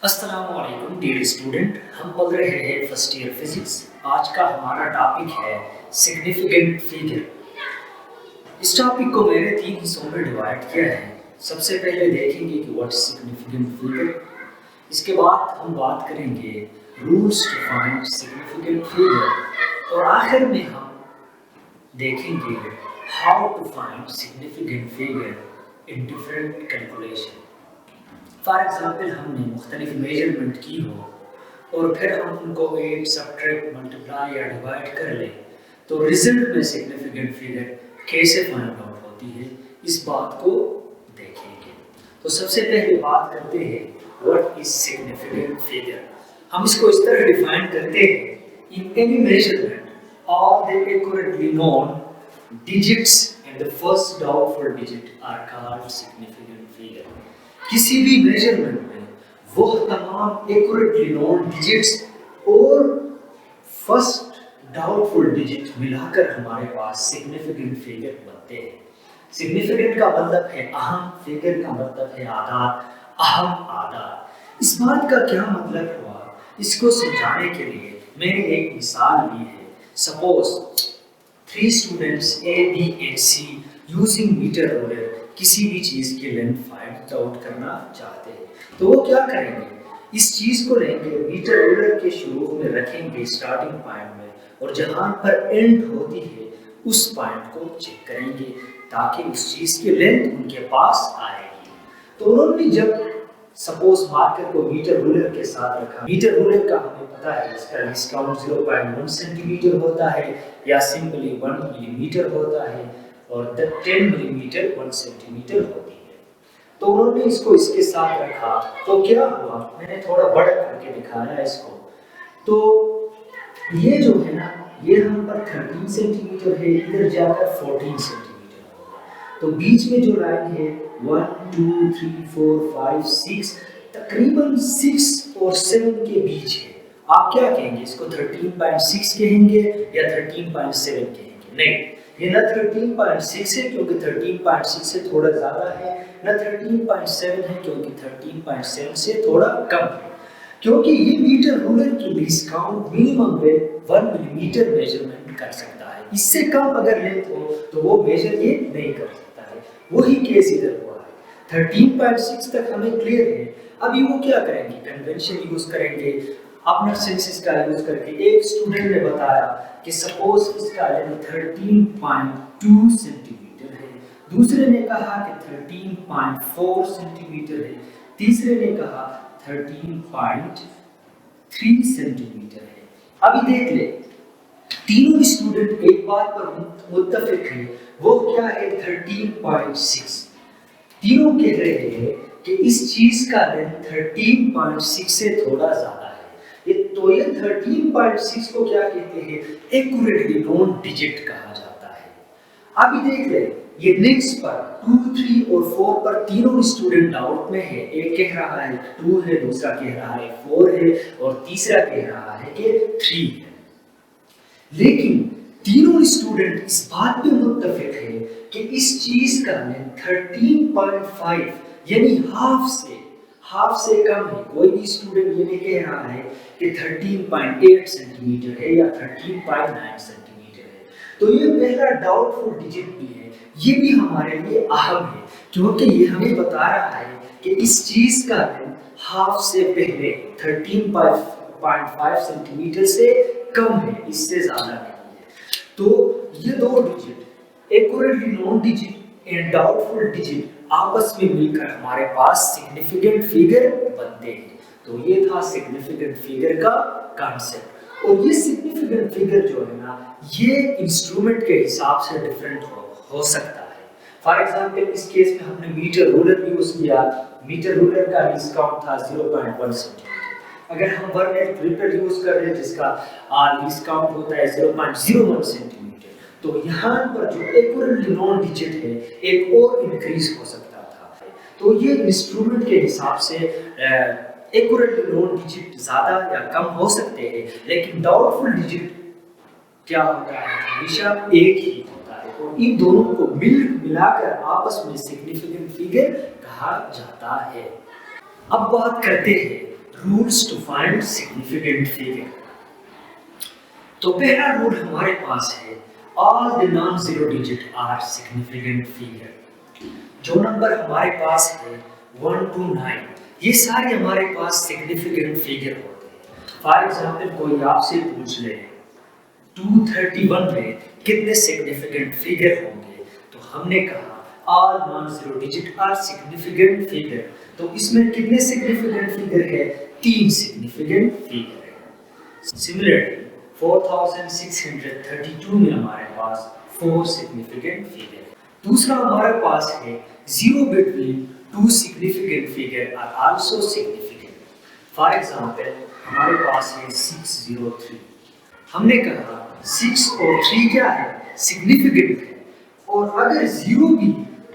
अस्सलामुअलैकुम dear student, हम पढ़ रहे हैं फर्स्ट ईयर फिजिक्स। आज का हमारा टॉपिक है सिग्निफिकेंट फिगर। इस टॉपिक को मैंने 3 हिस्सों में डिवाइड किया है। सबसे पहले देखेंगे कि व्हाट इज सिग्निफिकेंट फिगर। इसके बाद हम बात करेंगे rules to find significant figure और आखिर में हम देखेंगे how to find significant figure in different calculation. For example हमने मुख्तलिफ मेजरमेंट की हो और फिर हम उनको ऐड, सब्ट्रैक्ट, मल्टीप्लाई या डिवाइड कर लें तो रिजल्ट में सिग्निफिकेंट फिगर कैसे फाइंड आउट होती है, इस बात को देखेंगे। तो सबसे पहले बात करते हैं व्हाट इज सिग्निफिकेंट फिगर। हम इसको इस तरह डिफाइन करते हैं, in any measurement all the accurately known digits and the first doubtful digit are called significant figure. किसी भी मेजरमेंट में वो तमाम एक्यूरेटली नोन डिजिट्स और फर्स्ट डाउटफुल डिजिट मिलाकर हमारे पास सिग्निफिकेंट फिगर बनते हैं। सिग्निफिकेंट का मतलब है अहम, फिगर का मतलब है आधार, अहम आधार। इस बात का क्या मतलब हुआ, इसको समझाने के लिए मैंने एक मिसाल ली है। Suppose 3 students A, B and C using metre ruler किसी भी चीज की लेंथ फाइंड आउट करना चाहते हैं, तो वो क्या करेंगे, इस चीज को लेंगे, मीटर रूलर के शुरू में रखेंगे स्टार्टिंग पॉइंट में, और जहां पर एंड होती है उस पॉइंट को चेक करेंगे ताकि उस चीज की लेंथ उनके पास आएगी। तो उन्होंने जब सपोज मार्कर को मीटर रूलर के साथ रखा, मीटर रूलर का हमें पता है इसका डिस्काउंट 0.1 सेंटीमीटर होता है या सिंपली 1 मिलीमीटर होता है और 10 मिलीमीटर 1 सेंटीमीटर होती है। तो उन्होंने इसको इसके साथ रखा तो क्या हुआ, मैंने थोड़ा बड़ा करके दिखाया इसको। तो ये जो है ना, ये हम पर 13 सेंटीमीटर है, इधर जाकर 14 सेंटीमीटर होगा। तो बीच में जो लाइन है 1 2 3 4 5 6, तकरीबन 6 और 7 के बीच है। आप क्या कहेंगे, इसको 13.6 कहेंगे या 13.7 कहेंगे? नहीं, ये ना 13.6 है क्योंकि 13.6 से थोड़ा ज़्यादा है, ना 13.7 है क्योंकि 13.7 से थोड़ा कम है। क्योंकि ये मीटर रूलर की डिस्काउंट मिनिमम में 1 मिलीमीटर मेजरमेंट कर सकता है, इससे कम अगर लेंथ हो तो वो मेजर ये नहीं कर सकता है। वही केस इधर हुआ है, 13.6 तक हमें क्लियर है। अभी वो क्या करेंगे, कन्वेंशन यूज करेंगे, अपना सेंसेस का यूज करके। एक स्टूडेंट ने बताया कि सपोज इसका लेंथ 13.2 सेंटीमीटर है, दूसरे ने कहा कि 13.4 सेंटीमीटर है, तीसरे ने कहा 13.3 सेंटीमीटर है। अभी देख ले, तीनों स्टूडेंट एक बात पर मुत्तफिक हैं, वो क्या है, 13.6। तीनों कह रहे हैं कि इस चीज का लेंथ 13.6 से थोड़ा ज्यादा है। ये 13.6 को क्या कहते हैं, एक्यूरेटली नोन डिजिट कहा जाता है। अभी देख ले, ये नेक्स्ट पर 2, 3 और 4 पर तीनों स्टूडेंट डाउट में है। एक कह रहा है 2 है, दूसरा कह रहा है 4 है और तीसरा कह रहा है कि 3 है। लेकिन तीनों स्टूडेंट इस बात पे मुत्तफिक है कि इस चीज का लेंथ 13.5 यानी हाफ से कम है। कोई भी स्टूडेंट ये नहीं कह रहा है कि 13.8 सेंटीमीटर है या 13.9 सेंटीमीटर है। तो ये पहला डाउटफुल डिजिट भी है, ये भी हमारे लिए अहम है क्योंकि ये हमें बता रहा है कि इस चीज का लेंथ हाफ से पहले 13.5 सेंटीमीटर से कम है, इससे ज्यादा नहीं है। तो ये दो digit, accurately known digit and doubtful digit, आपस में मिलकर हमारे पास सिग्निफिकेंट फिगर बनते हैं। तो ये था सिग्निफिकेंट फिगर का कॉन्सेप्ट। और ये सिग्निफिकेंट फिगर जो है ना, ये इंस्ट्रूमेंट के हिसाब से डिफरेंट हो सकता है। फॉर एग्जांपल इस केस में हमने मीटर रूलर यूज किया, मीटर रूलर का डिस्काउंट था 0.1 सेंटीमीटर। अगर हम वर्नियर कैलिपर यूज कर रहे हैं जिसका डिस्काउंट होता है 0.01 सेंटीमीटर, तो यहाँ पर जो एक्यूरेटली नोन डिजिट है एक और इंक्रीज हो सकता था। तो ये इंस्ट्रूमेंट के हिसाब से एक्यूरेटली नोन डिजिट ज्यादा या कम हो सकते हैं, लेकिन डाउटफुल डिजिट क्या होता है, हमेशा एक ही होता है। और इन दोनों को मिलाकर आपस में सिग्निफिकेंट फिगर कहा जाता है। अब बात करते हैं rules to find significant figure. तो पहला रूल हमारे पास है all the non zero digit are significant figure. जो नंबर हमारे पास है 1 to 9 ये सारे हमारे पास सिग्निफिकेंट फिगर होते हैं। फॉर एग्जांपल कोई आपसे पूछ ले 231 में कितने सिग्निफिकेंट फिगर होंगे, तो हमने कहा all non zero digit are significant figure. तो इसमें कितने सिग्निफिकेंट फिगर है? 3 सिग्निफिकेंट फिगर है। सिमिलरली 4632 में हमारे पास 4 सिग्निफिकेंट फिगर है। दूसरा हमारे पास है 0 between 2 significant figure are also significant। For example हमारे पास है 603। हमने कहा 6 और 3 क्या है? सिग्निफिकेंट है, और अगर 0 भी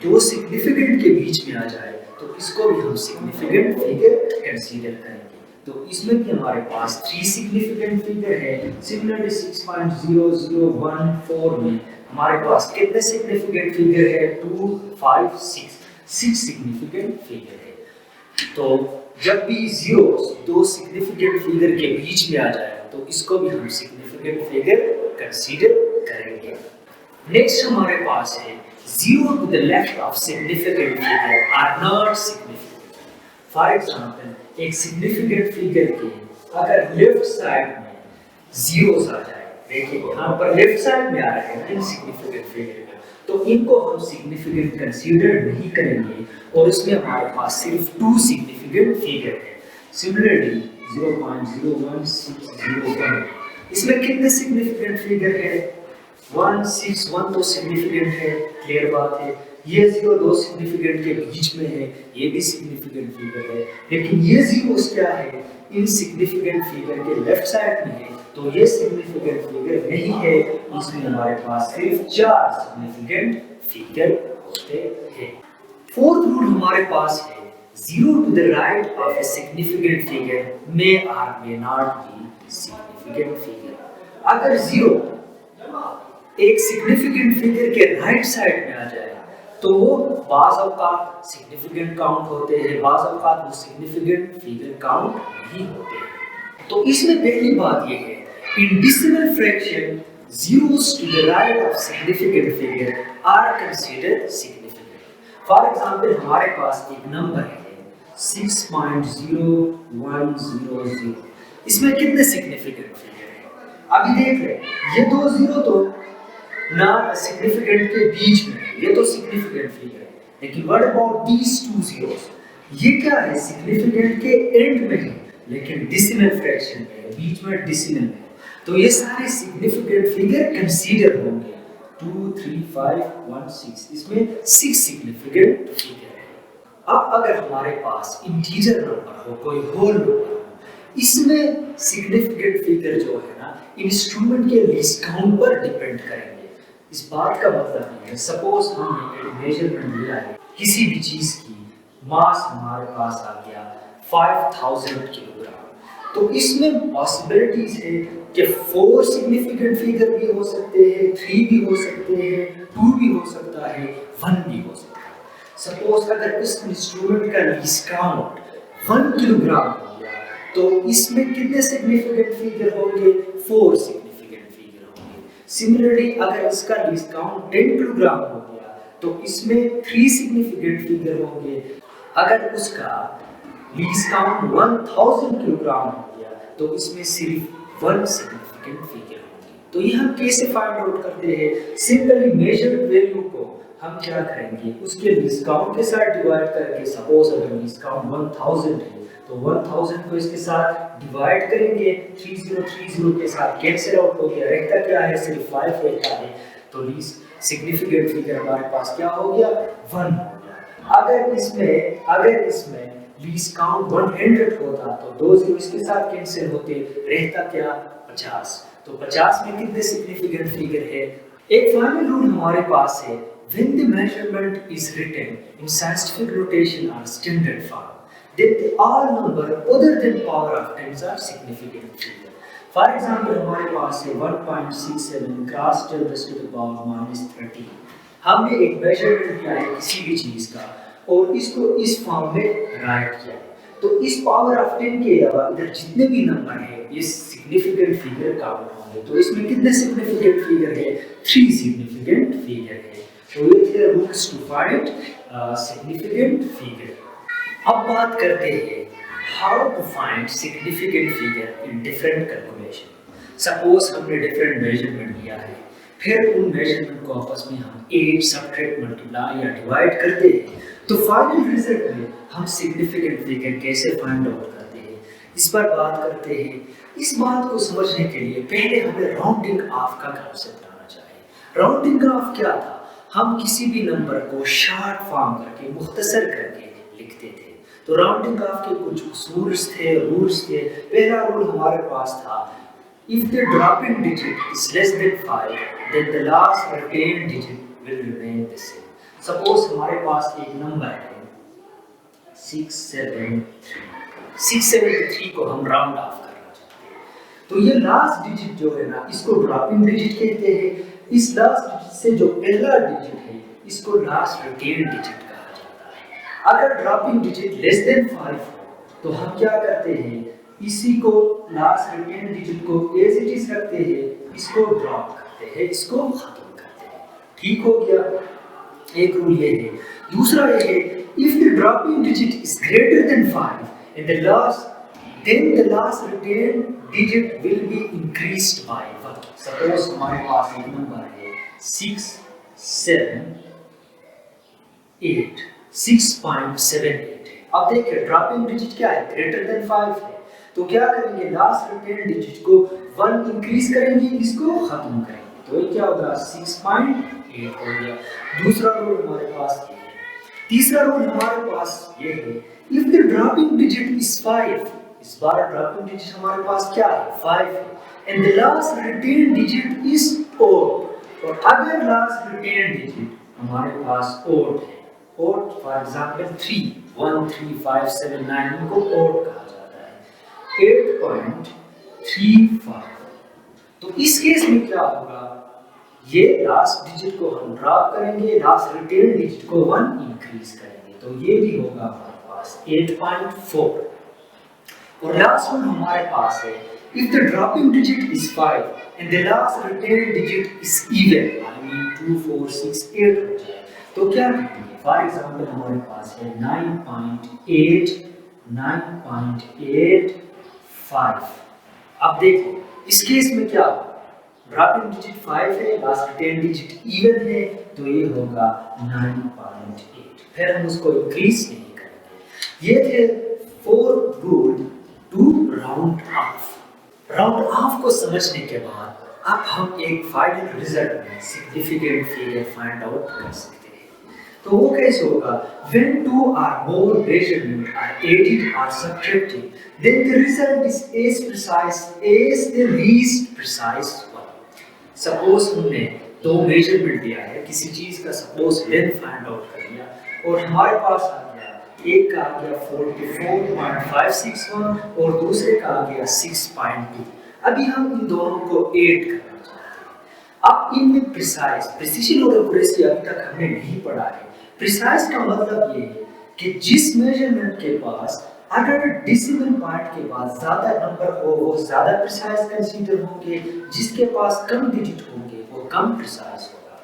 2 सिग्निफिकेंट के बीच में आ जाए तो इसको भी हम सिग्निफिकेंट फिगर कंसीडर करेंगे। तो इसमें भी हमारे पास 3 सिग्निफिकेंट फिगर है। सिमिलरली 6.0014 में हमारे पास कितने सिग्निफिकेंट फिगर है? 2, 5, 6 सिग्निफिकेंट फिगर है। तो जब भी 0 2 सिग्निफिकेंट फिगर के बीच में आ जाए तो इसको भी हम सिग्निफिकेंट फिगर कंसीडर करेंगे। नेक्स्ट हमारे पास है 0 to the left of significant figure are not significant। For example एक सिग्निफिकेंट फिगर के अगर लेफ्ट साइड में जीरोस आ जाए, देखिए यहाँ पर लेफ्ट साइड में आ रहे हैं इनसिग्निफिकेंट फिगर का, तो इनको हम सिग्निफिकेंट कंसीडर नहीं करेंगे और इसमें हमारे पास सिर्फ 2 सिग्निफिकेंट फिगर है। सिमिलरली 0.01601 इसमें कितने सिग्निफिकेंट फिगर है? 161 तो सिग्निफिकेंट है, क्लियर बात है। ये 0 2 सिग्निफिकेंट के बीच में है, ये भी सिग्निफिकेंट फिगर है, लेकिन ये जीरोस क्या है? इनसिग्निफिकेंट फिगर के लेफ्ट साइड में है, तो ये सिग्निफिकेंट फिगर नहीं है। इसमें हमारे पास सिर्फ 4 सिग्निफिकेंट फिगर होते हैं। फोर्थ रूल हमारे पास है 0 to the right of a significant figure may or may not be significant figure। अगर 0 एक सिग्निफिकेंट फिगर के राइट साइड में आ जाए तो वो बाज़ औक़ात सिग्निफिकेंट काउंट होते हैं, बाज़ औक़ात वो सिग्निफिकेंट फिगर काउंट नहीं होते हैं। तो इसमें पहली बात ये है in decimal fraction zeros to the right of significant figure are considered significant। For example हमारे पास एक नंबर है 6.0100। इसमें कितने सिग्निफिकेंट फिगर हैं? अभी देख ले, ये 2 जीरो तो ना सिग्निफिकेंट के बीच में, ये तो सिग्निफिकेंट फिगर है, लेकिन व्हाट अबाउट दीस 2 जीरोस? ये क्या है? सिग्निफिकेंट के एंड में है लेकिन डेसिमल फ्रैक्शन में है, बीच में डेसिमल में। तो ये सारे सिग्निफिकेंट फिगर कंसीडर होंगे 2, 3, 5, 1, 6। इसमें 6 सिग्निफिकेंट फिगर है। अब अगर हमारे पास इंटीजर नंबर हो, कोई होल नंबर हो, इसमें सिग्निफिकेंट फिगर जो है ना इंस्ट्रूमेंट के लीस्ट काउंट पर डिपेंड करेंगे। इस बात का मतलब है सपोज हमने एक मेजरमेंट लिया है किसी भी चीज की, मास हमारे पास आ गया 5000 किलोग्राम, तो इसमें पॉसिबिलिटीज है कि 4 सिग्निफिकेंट फिगर भी हो सकते हैं, 3 भी हो सकते हैं, 2 भी हो सकता है, 1 भी हो सकता है। सपोज अगर इस इंस्ट्रूमेंट का लीस्ट काउंट 1 किलोग्राम हो गया तो इसमें कितने सिग्निफिकेंट फिगर होंगे? 4 सिग्निफिकेंट फिगर होंगे। सिमिलरली अगर इसका लीस्ट काउंट 10 किलोग्राम हो गया तो इसमें 3 सिग्निफिकेंट फिगर होंगे। अगर उसका लीस्ट काउंट 1000 किलोग्राम हो गया तो इसमें सिर्फ 1 सिग्निफिकेंट फिगर होगी। तो ये हम कैसे फाइंड आउट करते हैं? सिंपली मेजर्ड वैल्यू को हम क्या करेंगे, उसके लीस्ट काउंट के साथ डिवाइड करके, सपोज अगर लीस्ट काउंट 1000 है तो 1000 को इसके साथ डिवाइड करेंगे, 3030 के साथ कैंसिल आउट हो गया, रहता क्या है? सिर्फ 5 रहता है। तो लीस्ट सिग्निफिकेंट फिगर हमारे पास क्या हो गया? 1 हो गया। अगर इसमें लीस्ट काउंट 100 होता तो 2 जीरो इसके साथ कैंसिल होते, रहता क्या? 50। तो 50 में कितने सिग्निफिकेंट फिगर है? एक फाइनल रूल हमारे पास है when the measurement is written in scientific notation or standard form then all number other than power of tens are significant figure। For example हमारे पास है 1.67 cross 10 raised to the power -30। हमने एक measurement किया है किसी भी चीज का और इसको इस फॉर्म में राइट किया है। तो इस पावर ऑफ 10 के अलावा इधर जितने भी नंबर है ये सिग्निफिकेंट फिगर काउंट होंगे। तो इसमें कितने सिग्निफिकेंट फिगर है? 3 सिग्निफिकेंट फिगर है। तो ये थे rules to find significant figure. अब बात करते हैं how to find significant figure in different calculation. Suppose हमने डिफरेंट मेजरमेंट लिया है, फिर उन मेजरमेंट को आपस में हम ऐड, सब्ट्रैक्ट, मल्टीप्लाई या डिवाइड करते हैं, तो फाइनल रिजल्ट में हम सिग्निफिकेंट फिगर कैसे फाइंड आउट करते हैं, इस पर बात करते हैं। इस बात को समझने के लिए पहले हमें राउंडिंग ऑफ का कांसेप्ट आना चाहिए। राउंडिंग ऑफ क्या था? हम किसी भी नंबर को शॉर्ट फॉर्म करके, मुख्तसर करके लिखते थे। तो राउंडिंग ऑफ के कुछ उसूल्स थे, रूल्स थे। पहला रूल हमारे पास था, if the dropping digit is less than 5, then the last retained digit will remain the same. Suppose हमारे पास एक नंबर है 673, 673 को हम राउंड ऑफ करना चाहते हैं, तो ये लास्ट डिजिट जो है ना, इसको ड्रॉपिंग डिजिट कहते हैं। इस लास्ट डिजिट से जो पहला डिजिट है, इसको लास्ट रिटेन्ड डिजिट कहा जाता है। अगर ड्रॉपिंग डिजिट लेस देन 5 हो, तो हम क्या करते हैं, इसी को लास्ट रिटेन्ड डिजिट को एज इट इज रखते हैं, इसको ड्रॉप करते हैं, इसको खत्म करते हैं। ठीक हो गया, एक रूल ये है। दूसरा ये है, if the dropping digit is greater than 5 and the last retained digit will be increased by 1. Suppose हमारे पास एक नंबर है 6.78 है। अब देखिए ड्रॉपिंग डिजिट क्या है, ग्रेटर देन 5 है, तो क्या करेंगे, लास्ट रिटेन्ड डिजिट को 1 इंक्रीज करेंगे, इसको खत्म करेंगे, तो ये क्या होगा, 6.8 हो गया। दूसरा रूल हमारे पास ये है। तीसरा रूल हमारे पास ये है, if the dropping digit is 5, इस बार ड्रॉपिंग डिजिट हमारे पास क्या है, 5 है, and the last retained digit is odd, और अगर लास्ट रिटेन्ड डिजिट हमारे पास ओड है, ओड फॉर एग्जांपल 3, 1, 3, 5, 7, 9, इनको ओड कहा जाता है, 8.35। तो इस केस में क्या होगा, ये लास्ट डिजिट को हम ड्रॉप करेंगे, लास्ट रिटेन्ड डिजिट को 1 इंक्रीज करेंगे, तो ये भी होगा हमारे पास 8.4। और लास्ट वन हमारे पास है, if the dropping digit is 5 and the last retained digit is even, I mean 2, 4, 6, 8 हो जाए, तो क्या करेंगे, फॉर एग्जांपल हमारे पास है 9.8, 9.85। अब देखो इस केस में क्या, ड्रॉपिंग डिजिट 5 है, लास्ट रिटेन्ड डिजिट इवन है, तो ये होगा 9.8, फिर हम उसको इंक्रीज नहीं करेंगे। ये थे 4 rule to round off. Round off को समझने के बाद अब हम एक फाइनल रिजल्ट में सिग्निफिकेंट फिगर फाइंड आउट कर सकते हैं। तो वो कैसे होगा, when 2 or more measurements are added or subtracted, then the result is as precise as the least precise one. Suppose हमने 2 मेजरमेंट दिया है किसी चीज का, सपोज लेंथ फाइंड आउट कर लिया, और हमारे पास आ गया, एक का आ गया 44.561 और दूसरे का आ गया 6.2। अभी हम इन दोनों को ऐड करना चाहते हैं। अब इनमें प्रिसिशन और एक्यूरेसी अभी तक हमने नहीं पढ़ा है। प्रिसाइज का मतलब ये है कि जिस मेजरमेंट के पास अगर डेसिमल पॉइंट के बाद ज्यादा नंबर हो, वो ज्यादा प्रिसाइज कंसीडर होंगे, जिसके पास कम डिजिट होंगे वो कम प्रिसाइज होगा।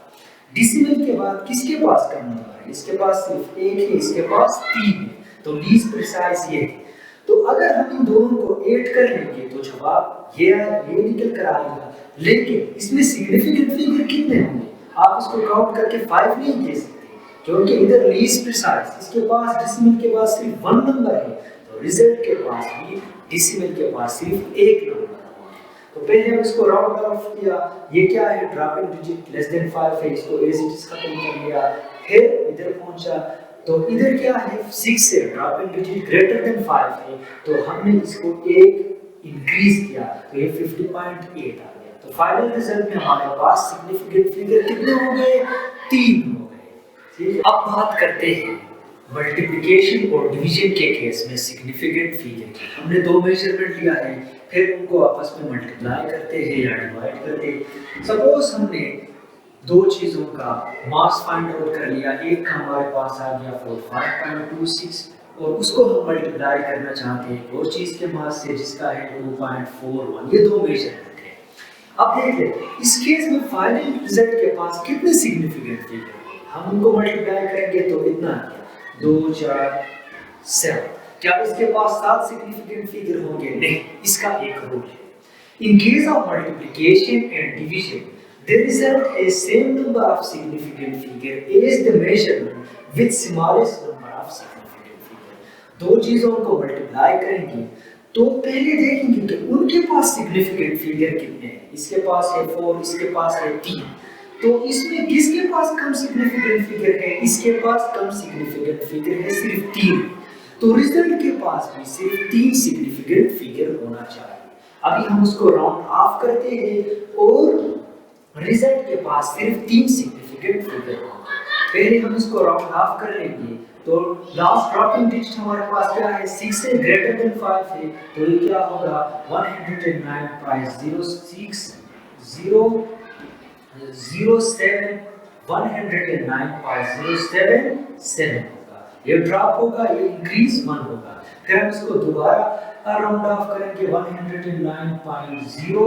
डेसिमल के बाद किसके पास कम नंबर है, इसके पास सिर्फ 1 है, इसके पास 3 है, तो लीस्ट प्रिसाइज ये है। तो अगर हम इन दोनों को ऐड कर लेंगे तो जवाब ये निकल कर आएगा, लेकिन इसमें सिग्निफिकेंट फिगर कितने होंगे, आप इसको काउंट करके 5 नहीं कह सकते, क्योंकि इधर लीस्ट प्रिसाइज, इसके पास डेसिमल के बाद सिर्फ 1 नंबर है, तो रिजल्ट के पास भी डेसिमल के पास सिर्फ 1 नंबर है। तो पहले हम इसको राउंड ऑफ किया, ये क्या है, ड्रॉपिंग डिजिट लेस देन 5 है, इसको एज इट इज खत्म कर लिया, फिर इधर पहुंचा, तो इधर क्या है, 6 है, ड्रॉपिंग डिजिट ग्रेटर देन 5 है, तो हमने इसको 1 इंक्रीज किया, तो ये 50.8 आ गया। तो फाइनल रिजल्ट में हमारे पास सिग्निफिकेंट फिगर कितने हो गए, 3 हो गए। ठीक है, अब बात करते हैं मल्टीप्लिकेशन और डिवीजन के केस में सिग्निफिकेंट फिगर की। हमने 2 मेजरमेंट लिया है, फिर उनको आपस में मल्टीप्लाई करते हैं या डिवाइड करते हैं। सपोज हमने 2 चीजों का मास फाइंड आउट कर लिया, एक का हमारे पास आ गया 45.26 और उसको हम मल्टीप्लाई करना चाहते हैं एक और चीज़ के मास से जिसका है 2.41। ये दो मेजरमेंट है। अब देखिए इस केस में फाइनल रिजल्ट के पास कितने सिग्निफिकेंट फिगर, हम उनको मल्टीप्लाई करेंगे तो इतना आ गया 2 4 7। क्या इसके पास 7 सिग्निफिकेंट फिगर होंगे? नहीं, इसका एक रूल है। In case of multiplication and division, the result is same number of significant figure as the measurement with smallest number of significant figure। दो चीजों को मल्टीप्लाई करेंगे तो पहले देखेंगे कि उनके पास सिग्निफिकेंट फिगर कितने हैं। इसके पास है 4, इसके पास है 3। तो इसमें किसके पास कम सिग्निफिकेंट फिगर है? इसके पास कम सिग्निफिकेंट फिगर है सिर्फ 3। तो रिजल्ट के पास भी सिर्फ 3 सिग्निफिकेंट फिगर होना चाहिए। अभी हम उसको राउंड ऑफ करते हैं और रिजल्ट के पास सिर्फ 3 सिग्निफिकेंट फिगर होगा। पहले हम इसको राउंड ऑफ कर लेंगे तो लास्ट ड्रॉपिंग डिजिट हमारे पास क्या है? 6 से ग्रेटर देन 5 है तो ये क्या होगा? 109.067 होगा। ये ड्रॉप होगा, ये इंक्रीज 1 होगा। फिर हम इसको दोबारा राउंड ऑफ करेंगे 109.0,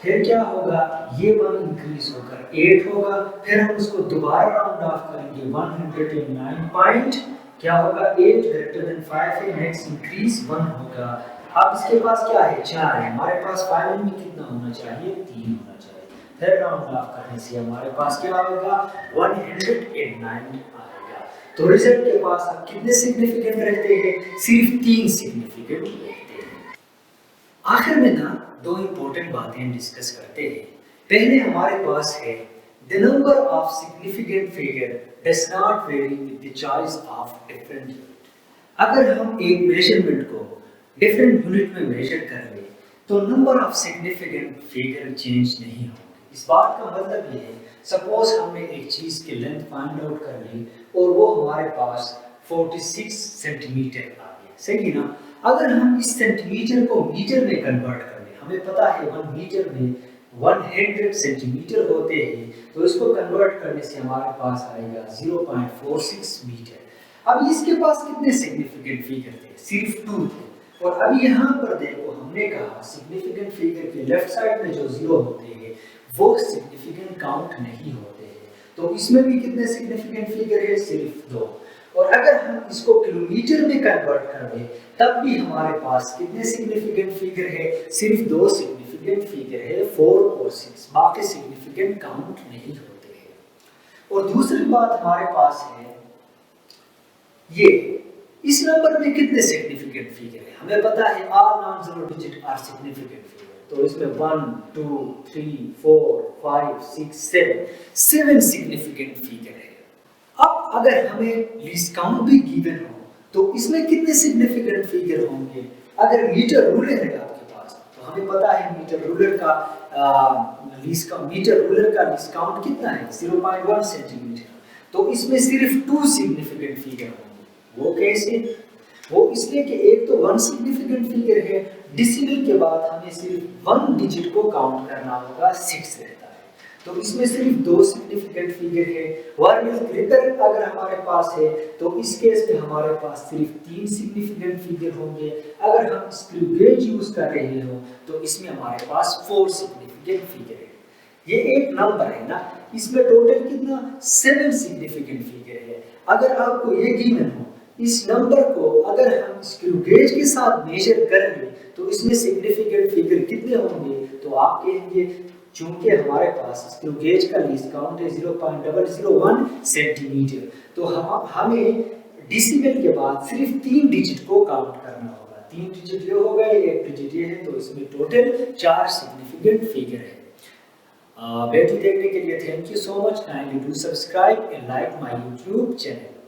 फिर क्या होगा? ये 1 इंक्रीज होकर 8 होगा। फिर हम इसको दोबारा राउंड ऑफ करेंगे 109 क्या होगा? 8 ग्रेटर देन 5 है, नेक्स्ट इंक्रीज 1 होगा। अब इसके पास क्या है? 4 है। हमारे पास फाइनल में कितना होना चाहिए? 3 होना चाहिए। फिर राउंड ऑफ करने से हमारे पास क्या होगा? 109 आएगा। तो रिजल्ट के पास आप कितने सिग्निफिकेंट रखते हैं? सिर्फ 3 सिग्निफिकेंट रखते हैं। आखिर में ना दो इंपॉर्टेंट बातें डिस्कस करते हैं। पहले हमारे पास है the number of significant figure does not vary with the choice of different unit। अगर हम एक मेजरमेंट को डिफरेंट यूनिट में मेजर कर ले तो number of significant figure change नहीं होंगे। इस बात का मतलब ये है, सपोज हमने एक चीज की लेंथ फाइंड आउट कर ली और वो हमारे पास 46 सेंटीमीटर आ गया, सही ना? अगर हम इस सेंटीमीटर को मीटर में कन्वर्ट कर ले, हमें पता है 1 मीटर में 100 सेंटीमीटर होते हैं, तो इसको कन्वर्ट करने से हमारे पास आएगा 0.46 मीटर। अब इसके पास कितने सिग्निफिकेंट फिगर थे? सिर्फ 2 थे। और अब यहाँ पर देखो, हमने कहा सिग्निफिकेंट फिगर के लेफ्ट साइड में जो 0 होते हैं वो सिग्निफिकेंट काउंट नहीं होते हैं। तो इसमें भी कितने सिग्निफिकेंट फिगर है? सिर्फ 2। और अगर हम इसको किलोमीटर में कन्वर्ट कर दें तब भी हमारे पास कितने सिग्निफिकेंट फिगर है? सिर्फ 2 सिग्निफिकेंट फिगर है, 4 और 6। बाकी सिग्निफिकेंट काउंट नहीं होते हैं। और दूसरी बात हमारे पास है ये, इस नंबर में कितने सिग्निफिकेंट फिगर है? हमें पता है all non zero digit are significant figure. तो इसमें 1 2 3 4 5 6 7 सिग्निफिकेंट फिगर है। अब अगर हमें लीस्ट काउंट भी गिवन हो तो इसमें कितने सिग्निफिकेंट फिगर होंगे? अगर मीटर रूलर है आपके पास तो हमें पता है मीटर रूलर का लीस्ट काउंट कितना है? 0.1 सेंटीमीटर। तो इसमें सिर्फ 2 सिग्निफिकेंट फिगर होंगे। वो कैसे? वो इसलिए कि एक तो 1 सिग्निफिकेंट फिगर है, डेसिमल के बाद हमें सिर्फ 1 डिजिट को काउंट करना होगा, 6 रहता है। तो इसमें सिर्फ 2 सिग्निफिकेंट फिगर है। वर्नियर ग्रेटर अगर हमारे पास है तो इस केस में हमारे पास सिर्फ 3 सिग्निफिकेंट फिगर होंगे। अगर हम स्क्रू गेज यूज कर रहे हो तो इसमें हमारे पास 4 सिग्निफिकेंट फिगर है। ये एक नंबर है ना, इसमें टोटल कितना? 7 सिग्निफिकेंट फिगर है। अगर आपको ये गिवन हो, इस नंबर को अगर हम स्क्रू गेज के साथ मेजर करेंगे तो इसमें सिग्निफिकेंट फिगर कितने होंगे? तो आप कहेंगे चूंकि हमारे पास स्क्रू गेज का लीस्ट काउंट है 0.001 सेंटीमीटर, तो हमें डेसिमल के बाद सिर्फ 3 डिजिट को काउंट करना होगा। 3 डिजिट ये हो गए, 1 डिजिट ये है, तो इसमें टोटल 4 सिग्निफिकेंट फिगर है। वीडियो देखने के लिए thank you so much. Kindly do subscribe and like my YouTube channel.